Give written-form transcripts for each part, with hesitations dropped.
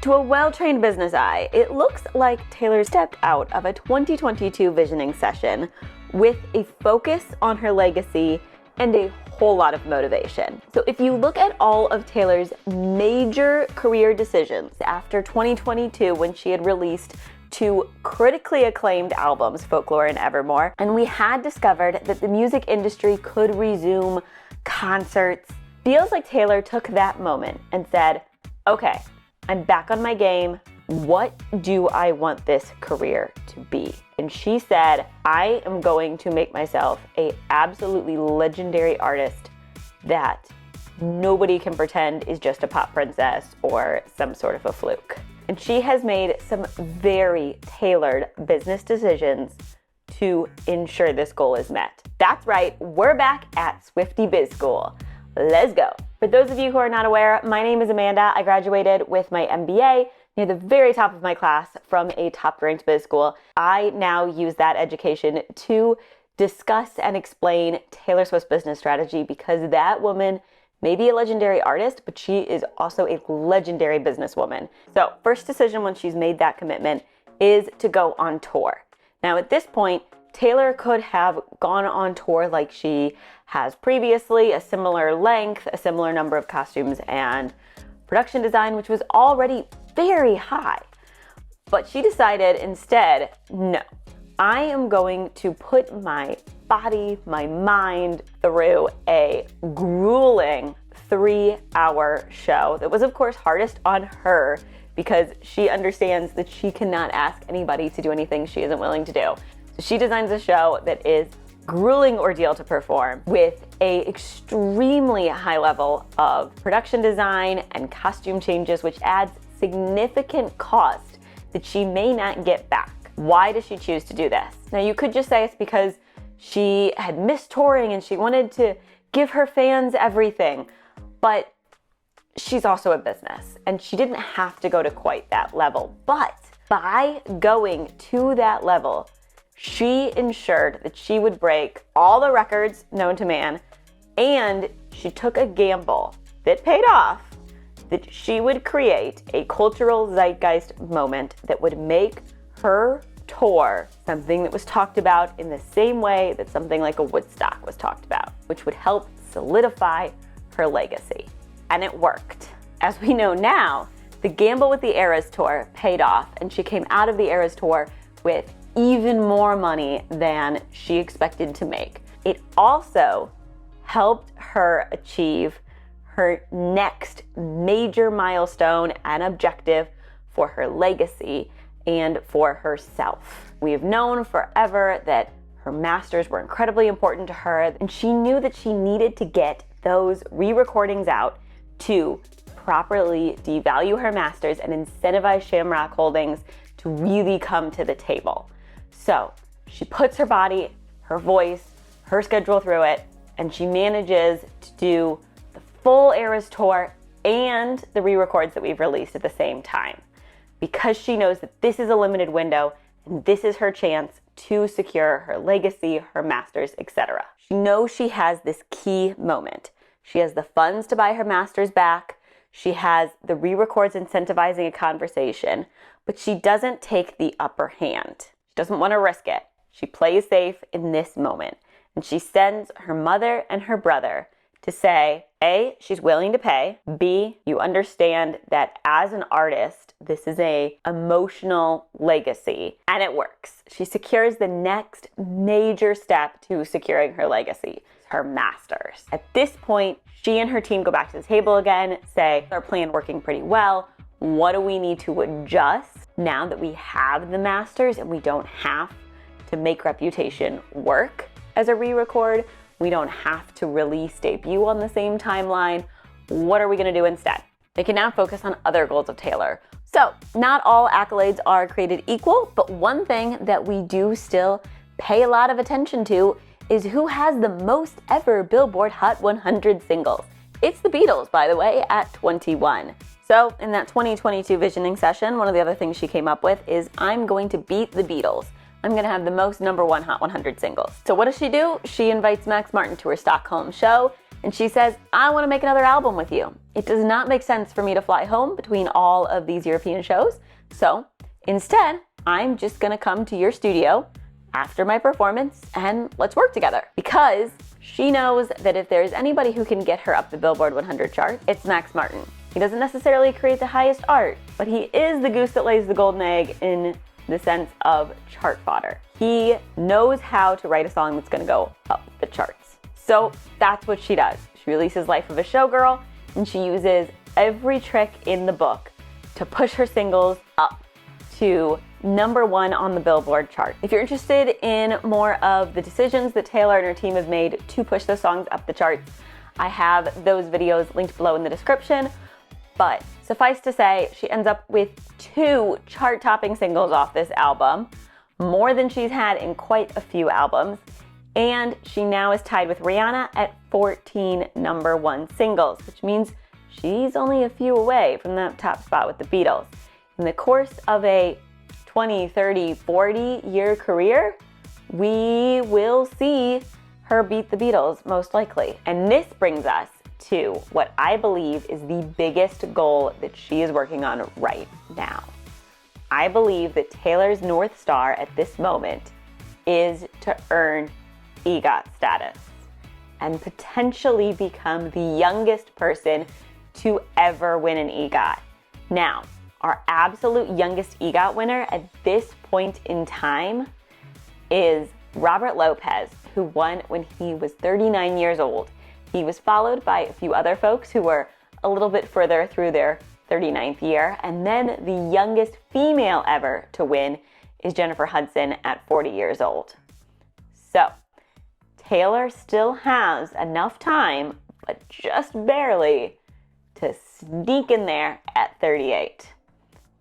To a well-trained business eye, it looks like Taylor stepped out of a 2022 visioning session with a focus on her legacy and a whole lot of motivation. So if you look at all of Taylor's major career decisions after 2022, when she had released two critically acclaimed albums, Folklore and Evermore, and we had discovered that the music industry could resume concerts, feels like Taylor took that moment and said, okay, I'm back on my game. What do I want this career to be? And she said, I am going to make myself a absolutely legendary artist that nobody can pretend is just a pop princess or some sort of a fluke. And she has made some very tailored business decisions to ensure this goal is met. That's right, we're back at Swiftie Biz School. Let's go. For those of you who are not aware, my name is Amanda. I graduated with my MBA near the very top of my class from a top-ranked biz school. I now use that education to discuss and explain Taylor Swift's business strategy, because that woman may be a legendary artist, but she is also a legendary businesswoman. So first decision when she's made that commitment is to go on tour. Now at this point, Taylor could have gone on tour like she has previously, a similar length, a similar number of costumes and production design, which was already very high. But she decided instead, no, I am going to put my body, my mind through a grueling 3-hour show that was, of course, hardest on her because she understands that she cannot ask anybody to do anything she isn't willing to do. So she designs a show that is grueling ordeal to perform with a extremely high level of production design and costume changes, which adds significant cost that she may not get back. Why does she choose to do this? Now you could just say it's because she had missed touring and she wanted to give her fans everything, but she's also a business and she didn't have to go to quite that level. But by going to that level, she ensured that she would break all the records known to man, and she took a gamble that paid off, that she would create a cultural zeitgeist moment that would make her tour something that was talked about in the same way that something like a Woodstock was talked about, which would help solidify her legacy. And it worked. As we know now, the gamble with the Eras Tour paid off, and she came out of the Eras Tour with even more money than she expected to make. It also helped her achieve her next major milestone and objective for her legacy and for herself. We have known forever that her masters were incredibly important to her, and she knew that she needed to get those re-recordings out to properly devalue her masters and incentivize Shamrock Holdings to really come to the table. So she puts her body, her voice, her schedule through it, and she manages to do the full Eras Tour and the re-records that we've released at the same time, because she knows that this is a limited window and this is her chance to secure her legacy, her masters, etc. She knows she has this key moment. She has the funds to buy her masters back. She has the re-records incentivizing a conversation, but she doesn't take the upper hand. She doesn't want to risk it. She plays safe in this moment. And she sends her mother and her brother to say, A, she's willing to pay. B, you understand that as an artist, this is a emotional legacy, and it works. She secures the next major step to securing her legacy, her masters. At this point, she and her team go back to the table again, say, our plan working pretty well. What do we need to adjust now that we have the masters and we don't have to make Reputation work as a re-record? We don't have to release Debut on the same timeline. What are we gonna do instead? They can now focus on other goals of Taylor. So not all accolades are created equal, but one thing that we do still pay a lot of attention to is who has the most ever Billboard Hot 100 singles. It's the Beatles, by the way, at 21. So in that 2022 visioning session, one of the other things she came up with is, I'm going to beat the Beatles. I'm going to have the most #1 Hot 100 singles. So what does she do? She invites Max Martin to her Stockholm show, And she says, I want to make another album with you. It does not make sense for me to fly home between all of these European shows. So instead, I'm just going to come to your studio after my performance and let's work together. Because she knows that if there's anybody who can get her up the Billboard 100 chart, it's Max Martin. He doesn't necessarily create the highest art, but he is the goose that lays the golden egg in the sense of chart fodder. He knows how to write a song that's going to go up the charts. So that's what she does. She releases Life of a Showgirl, and she uses every trick in the book to push her singles up to #1 on the Billboard chart. If you're interested in more of the decisions that Taylor and her team have made to push those songs up the charts, I have those videos linked below in the description. But suffice to say, she ends up with 2 chart-topping singles off this album, more than she's had in quite a few albums. And she now is tied with Rihanna at 14 #1 singles, which means she's only a few away from that top spot with the Beatles. In the course of a 20, 30, 40-year career, we will see her beat the Beatles most likely. And this brings us to what I believe is the biggest goal that she is working on right now. I believe that Taylor's North Star at this moment is to earn EGOT status and potentially become the youngest person to ever win an EGOT. Now, our absolute youngest EGOT winner at this point in time is Robert Lopez, who won when he was 39 years old. He was followed by a few other folks who were a little bit further through their 39th year, and then the youngest female ever to win is Jennifer Hudson at 40 years old. So, Taylor still has enough time, but just barely, to sneak in there at 38.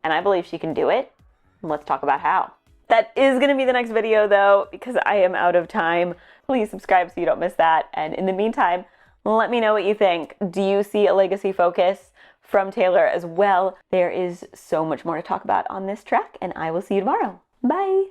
And I believe she can do it. Let's talk about how. That is going to be the next video though, because I am out of time. Please subscribe so you don't miss that. And in the meantime, let me know what you think. Do you see a legacy focus from Taylor as well? There is so much more to talk about on this track, and I will see you tomorrow. Bye.